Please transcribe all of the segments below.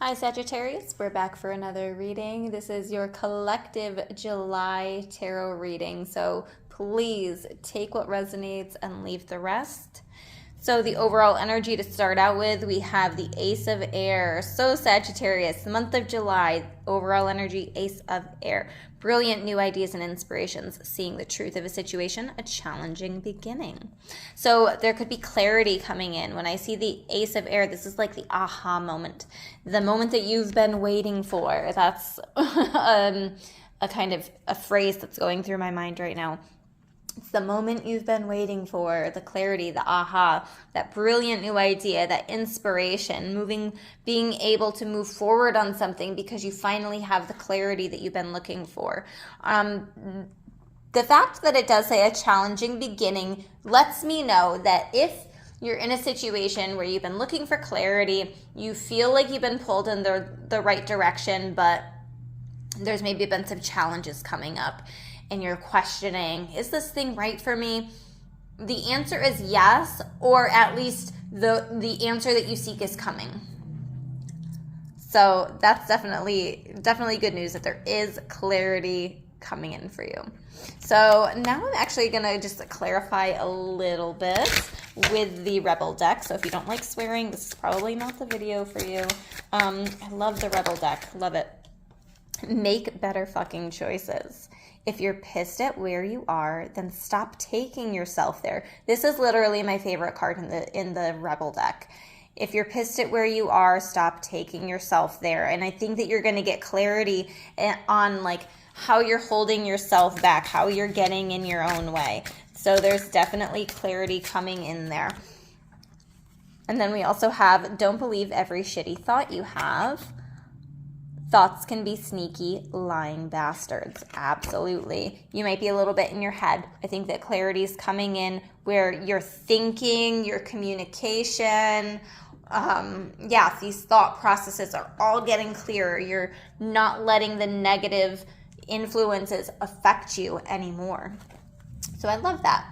Hi Sagittarius, we're back for another reading. This is your collective July tarot reading, so please take what resonates and leave the rest. So the overall energy to start out with, we have the Ace of Air. So Sagittarius, the month of July, overall energy, Ace of Air. Brilliant new ideas and inspirations, seeing the truth of a situation, a challenging beginning. So there could be clarity coming in. When I see the Ace of Air, this is like the aha moment. The moment that you've been waiting for. That's a kind of a phrase that's going through my mind right now. It's the moment you've been waiting for, the clarity, the aha, that brilliant new idea, that inspiration, being able to move forward on something because you finally have the clarity that you've been looking for. The fact that it does say a challenging beginning lets me know that if you're in a situation where you've been looking for clarity, you feel like you've been pulled in the right direction, but there's maybe been some challenges coming up, and you're questioning, is this thing right for me? The answer is yes, or at least the answer that you seek is coming. So that's definitely good news that there is clarity coming in for you. So now I'm actually going to just clarify a little bit with the Rebel deck. So if you don't like swearing, this is probably not the video for you. I love the Rebel deck. Love it. Make better fucking choices. If you're pissed at where you are, then stop taking yourself there. This is literally my favorite card in the Rebel deck. If you're pissed at where you are, stop taking yourself there. And I think that you're going to get clarity on like how you're holding yourself back, how you're getting in your own way. So there's definitely clarity coming in there. And then we also have, don't believe every shitty thought you have. Thoughts can be sneaky, lying bastards. Absolutely. You might be a little bit in your head. I think that clarity is coming in where your thinking, your communication, these thought processes are all getting clearer. You're not letting the negative influences affect you anymore. So I love that.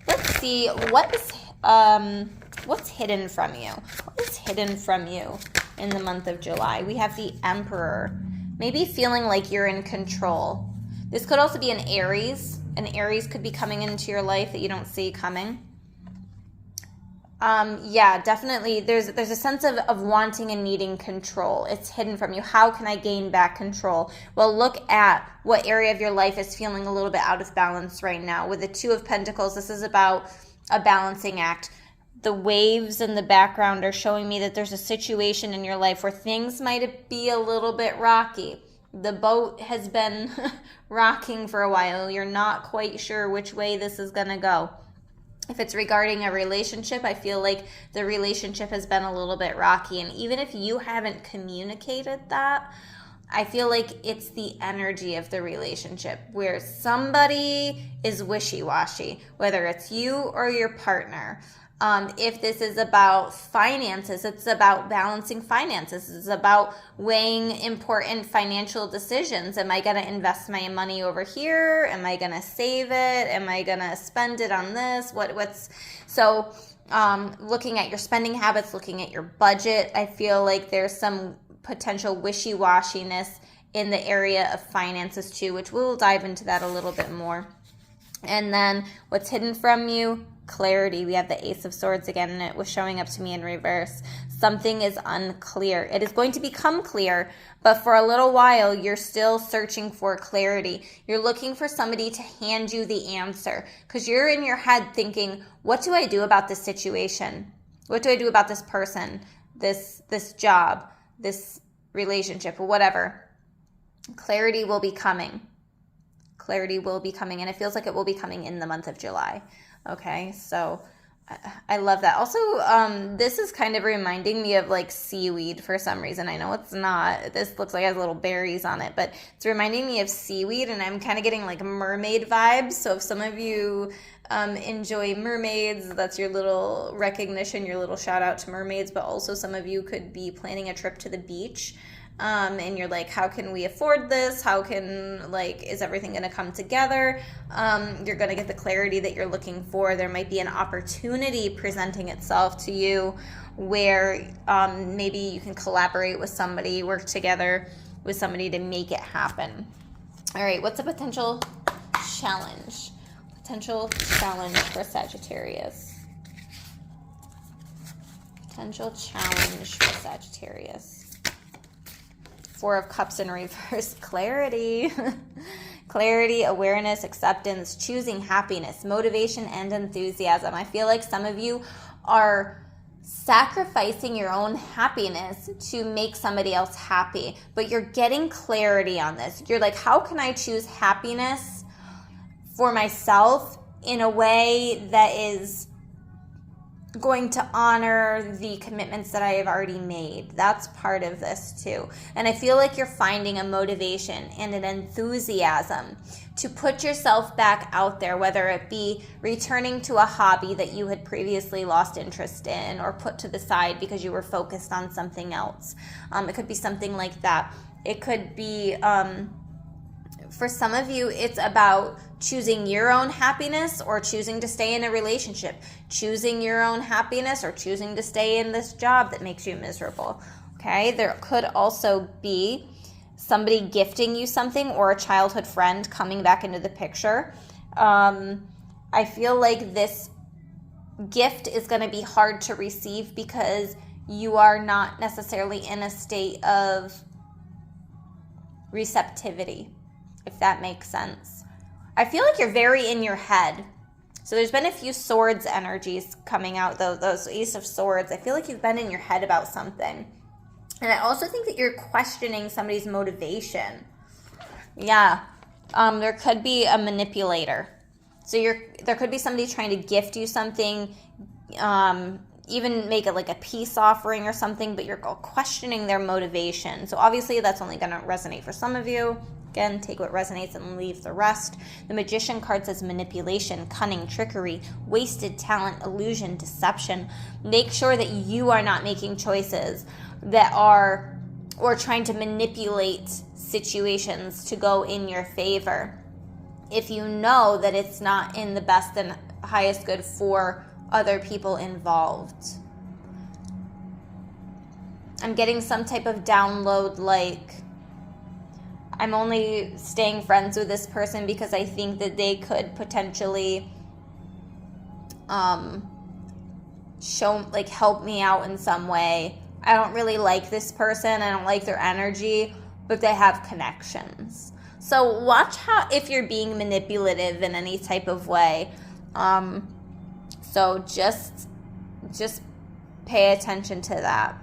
Let's see what's hidden from you. What is hidden from you in the month of July? We have the Emperor. Maybe feeling like you're in control. This could also be an Aries. An Aries could be coming into your life that you don't see coming. Definitely. There's a sense of wanting and needing control. It's hidden from you. How can I gain back control? Well, look at what area of your life is feeling a little bit out of balance right now. With the Two of Pentacles, this is about a balancing act. The waves in the background are showing me that there's a situation in your life where things might be a little bit rocky. The boat has been rocking for a while. You're not quite sure which way this is going to go. If it's regarding a relationship, I feel like the relationship has been a little bit rocky. And even if you haven't communicated that, I feel like it's the energy of the relationship where somebody is wishy-washy, whether it's you or your partner. If this is about finances, it's about balancing finances. It's about weighing important financial decisions. Am I going to invest my money over here? Am I going to save it? Am I going to spend it on this? Looking at your spending habits, looking at your budget, I feel like there's some potential wishy-washiness in the area of finances too, which we'll dive into that a little bit more. And then what's hidden from you? Clarity. We have the Ace of Swords again, and it was showing up to me in reverse. Something is unclear. It is going to become clear, but for a little while, you're still searching for clarity. You're looking for somebody to hand you the answer because you're in your head thinking, what do I do about this situation? What do I do about this person, this job, this relationship, or whatever? Clarity will be coming. Clarity will be coming, and it feels like it will be coming in the month of July. Okay, so I love that. Also, this is kind of reminding me of like seaweed for some reason. I know it's not. This looks like it has little berries on it, but it's reminding me of seaweed, and I'm kind of getting like mermaid vibes. So if some of you enjoy mermaids, that's your little recognition, your little shout out to mermaids, but also some of you could be planning a trip to the beach and you're like, how can we afford this? How can, like, is everything going to come together? You're going to get the clarity that you're looking for. There might be an opportunity presenting itself to you where maybe you can collaborate with somebody, work together with somebody to make it happen. All right, what's a potential challenge? Potential challenge for Sagittarius. Potential challenge for Sagittarius. Four of Cups in reverse. Clarity. Clarity, awareness, acceptance, choosing happiness, motivation, and enthusiasm. I feel like some of you are sacrificing your own happiness to make somebody else happy, but you're getting clarity on this. You're like, how can I choose happiness for myself in a way that is going to honor the commitments that I have already made? That's part of this too. And I feel like you're finding a motivation and an enthusiasm to put yourself back out there, whether it be returning to a hobby that you had previously lost interest in or put to the side because you were focused on something else. It could be something like that. It could be, for some of you, it's about choosing your own happiness or choosing to stay in a relationship, choosing your own happiness or choosing to stay in this job that makes you miserable. Okay, there could also be somebody gifting you something or a childhood friend coming back into the picture. I feel like this gift is going to be hard to receive because you are not necessarily in a state of receptivity, if that makes sense. I feel like you're very in your head. So there's been a few swords energies coming out, those Ace of Swords. I feel like you've been in your head about something. And I also think that you're questioning somebody's motivation. Yeah. There could be a manipulator. So there could be somebody trying to gift you something, even make it like a peace offering or something, but you're questioning their motivation. So obviously that's only going to resonate for some of you. Again, take what resonates and leave the rest. The Magician card says manipulation, cunning, trickery, wasted talent, illusion, deception. Make sure that you are not making choices that are, or trying to manipulate situations to go in your favor if you know that it's not in the best and highest good for other people involved. I'm getting some type of download like, I'm only staying friends with this person because I think that they could potentially help me out in some way. I don't really like this person. I don't like their energy, but they have connections. So watch how, if you're being manipulative in any type of way. So just pay attention to that.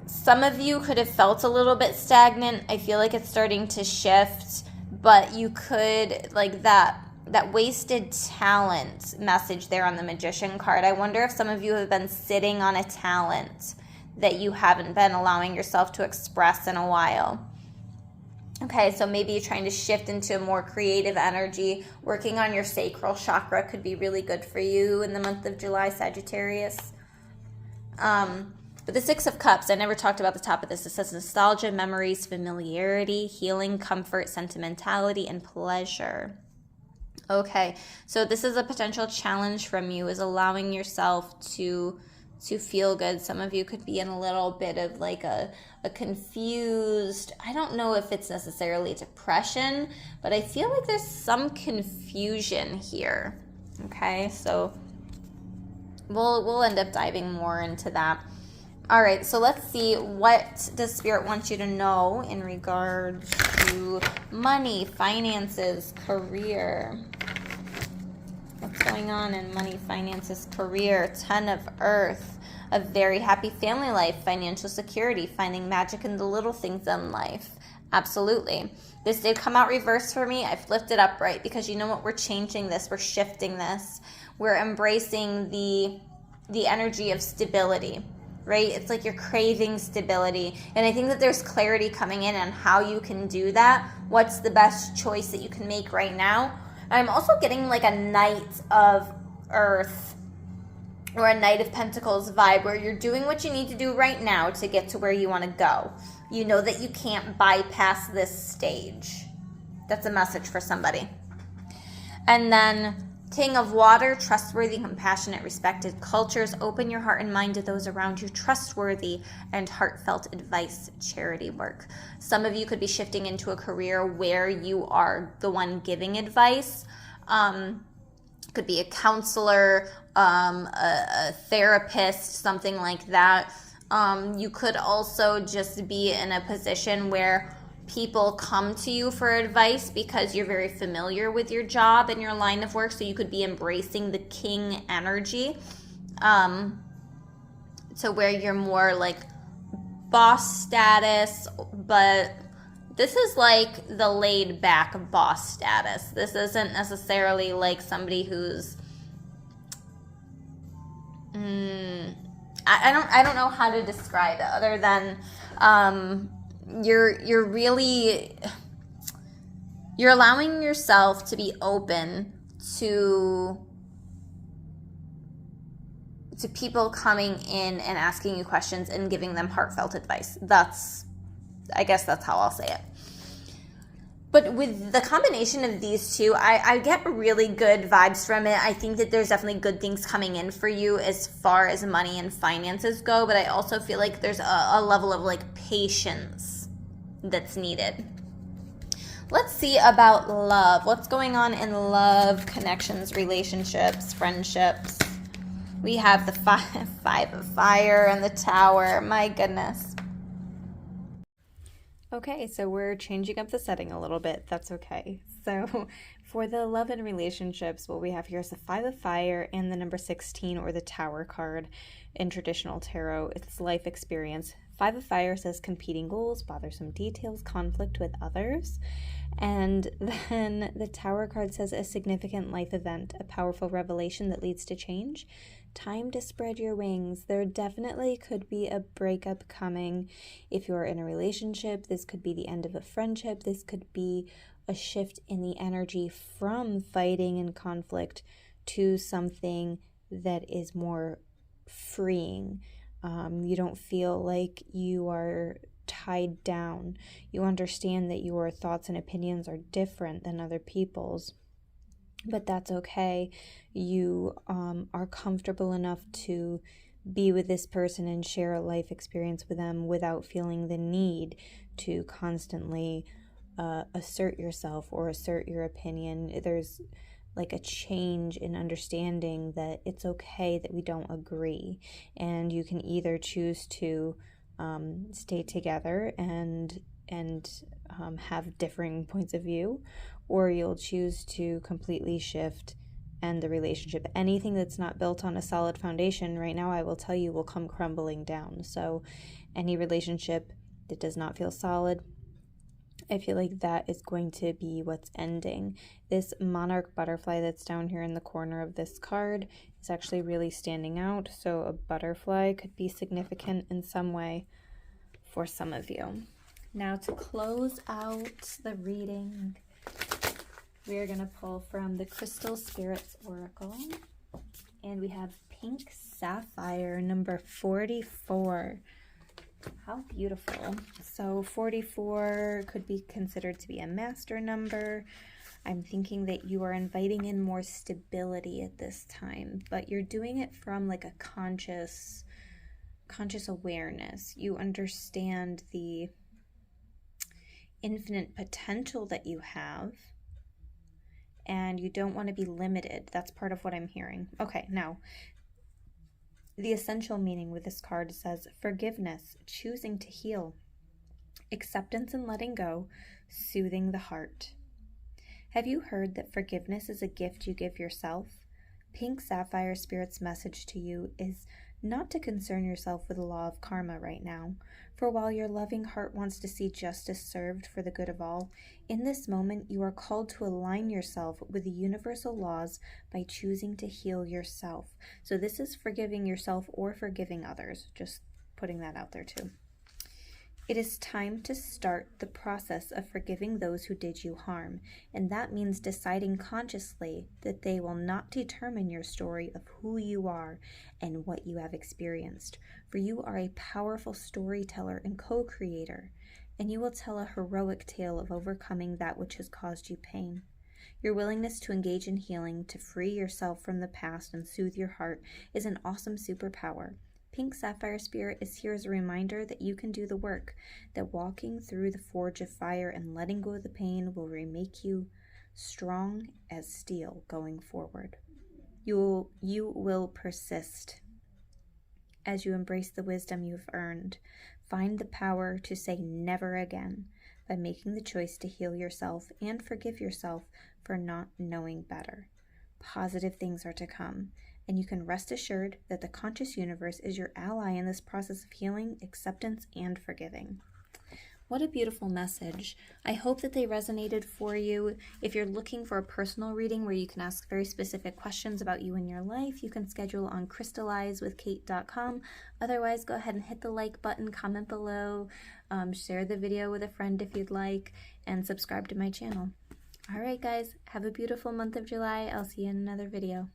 Some of you could have felt a little bit stagnant. I feel like it's starting to shift, but you could, like that wasted talent message there on the Magician card. I wonder if some of you have been sitting on a talent that you haven't been allowing yourself to express in a while. Okay, so maybe you're trying to shift into a more creative energy. Working on your sacral chakra could be really good for you in the month of July, Sagittarius. But the Six of Cups, I never talked about the top of this. It says nostalgia, memories, familiarity, healing, comfort, sentimentality, and pleasure. Okay, so this is a potential challenge from you, is allowing yourself to feel good. Some of you could be in a little bit of like a confused, I don't know if it's necessarily depression, but I feel like there's some confusion here. Okay, so we'll end up diving more into that. All right, so let's see, what does Spirit want you to know in regards to money, finances, career? What's going on in money, finances, career? 10 of Earth, a very happy family life, financial security, finding magic in the little things in life. Absolutely. This did come out reverse for me. I flipped it upright because you know what? We're changing this. We're shifting this. We're embracing the energy of stability. Right? It's like you're craving stability. And I think that there's clarity coming in on how you can do that. What's the best choice that you can make right now? I'm also getting like a Knight of Earth or a Knight of Pentacles vibe where you're doing what you need to do right now to get to where you want to go. You know that you can't bypass this stage. That's a message for somebody. And then King of Water, trustworthy, compassionate, respected cultures. Open your heart and mind to those around you. Trustworthy and heartfelt advice, charity work. Some of you could be shifting into a career where you are the one giving advice. Could be a counselor, a therapist, something like that. You could also just be in a position where people come to you for advice because you're very familiar with your job and your line of work, so you could be embracing the king energy, to where you're more like boss status, but this is like the laid back boss status. This isn't necessarily like somebody who's I don't know how to describe it other than you're allowing yourself to be open to people coming in and asking you questions and giving them heartfelt advice. I guess that's how I'll say it. But with the combination of these two, I get really good vibes from it. I think that there's definitely good things coming in for you as far as money and finances go, but I also feel like there's a level of like patience that's needed. Let's see about love. What's going on in love, connections, relationships, friendships? We have the five of fire and the Tower. My goodness. Okay, so we're changing up the setting a little bit. That's okay. So for the love and relationships, what we have here is the Five of Fire and the number 16, or the Tower card in traditional tarot. It's life experience. Five of Fire says competing goals, bothersome details, conflict with others. And then the Tower card says a significant life event, a powerful revelation that leads to change. Time to spread your wings. There definitely could be a breakup coming. If you're in a relationship, this could be the end of a friendship. This could be a shift in the energy from fighting and conflict to something that is more freeing. You don't feel like you are tied down. You understand that your thoughts and opinions are different than other people's. But that's okay. You are comfortable enough to be with this person and share a life experience with them without feeling the need to constantly assert yourself or assert your opinion. There's like a change in understanding that it's okay that we don't agree, and you can either choose to stay together and have differing points of view, or you'll choose to completely shift and the relationship. Anything that's not built on a solid foundation right now, I will tell you, will come crumbling down. So any relationship that does not feel solid, I feel like that is going to be what's ending. This monarch butterfly that's down here in the corner of this card is actually really standing out. So a butterfly could be significant in some way for some of you. Now to close out the reading, we are going to pull from the Crystal Spirits Oracle. And we have Pink Sapphire, number 44. How beautiful. So 44 could be considered to be a master number. I'm thinking that you are inviting in more stability at this time, but you're doing it from like a conscious awareness. You understand the infinite potential that you have, and you don't want to be limited. That's part of what I'm hearing. Okay, now the essential meaning with this card says forgiveness, choosing to heal, acceptance and letting go, soothing the heart. Have you heard that forgiveness is a gift you give yourself? Pink Sapphire Spirit's message to you is not to concern yourself with the law of karma right now, for while your loving heart wants to see justice served for the good of all, in this moment you are called to align yourself with the universal laws by choosing to heal yourself. So this is forgiving yourself or forgiving others, just putting that out there too. It is time to start the process of forgiving those who did you harm, and that means deciding consciously that they will not determine your story of who you are and what you have experienced, for you are a powerful storyteller and co-creator, and you will tell a heroic tale of overcoming that which has caused you pain. Your willingness to engage in healing, to free yourself from the past and soothe your heart, is an awesome superpower. Pink Sapphire Spirit is here as a reminder that you can do the work, that walking through the forge of fire and letting go of the pain will remake you strong as steel going forward. You will persist as you embrace the wisdom you've earned. Find the power to say never again by making the choice to heal yourself and forgive yourself for not knowing better. Positive things are to come, and you can rest assured that the conscious universe is your ally in this process of healing, acceptance, and forgiving. What a beautiful message. I hope that they resonated for you. If you're looking for a personal reading where you can ask very specific questions about you and your life, you can schedule on crystallizewithkate.com. Otherwise, go ahead and hit the like button, comment below, share the video with a friend if you'd like, and subscribe to my channel. All right, guys, have a beautiful month of July. I'll see you in another video.